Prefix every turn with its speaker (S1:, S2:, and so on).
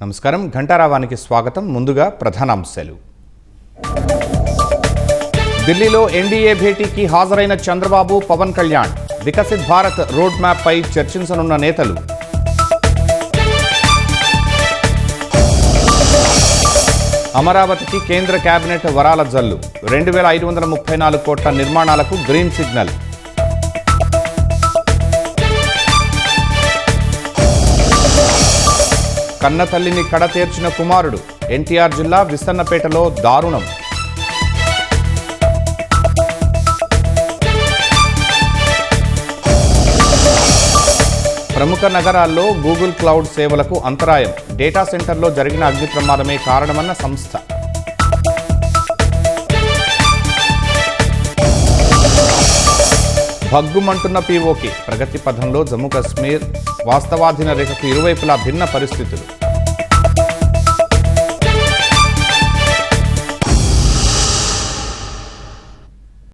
S1: నమస్కారం, ఘంటారావానికి స్వాగతం. ముందుగా ప్రధానాంశాలు. ఢిల్లీలో ఎన్డీఏ భేటీకి హాజరైన చంద్రబాబు, పవన్ కళ్యాణ్. వికసిత్ భారత్ రోడ్ మ్యాప్ పై చర్చించనున్న నేతలు. అమరావతికి కేంద్ర కేబినెట్ వరాల జల్లు. 2534 కోట్ల నిర్మాణాలకు గ్రీన్ సిగ్నల్. కన్న తల్లిని కడతేర్చిన కుమారుడు. ఎన్టీఆర్ జిల్లా విస్తన్నపేటలో దారుణం. ప్రముఖ నగరాల్లో గూగుల్ క్లౌడ్ సేవలకు అంతరాయం. డేటా సెంటర్లో జరిగిన అగ్ని ప్రమాదమే కారణమన్న సంస్థ. భగ్గుమంటున్న పీఓకే. ప్రగతి పథంలో జమ్మూ కశ్మీర్. వాస్తవాధీన రేఖకు ఇరువైపులా భిన్న పరిస్థితులు.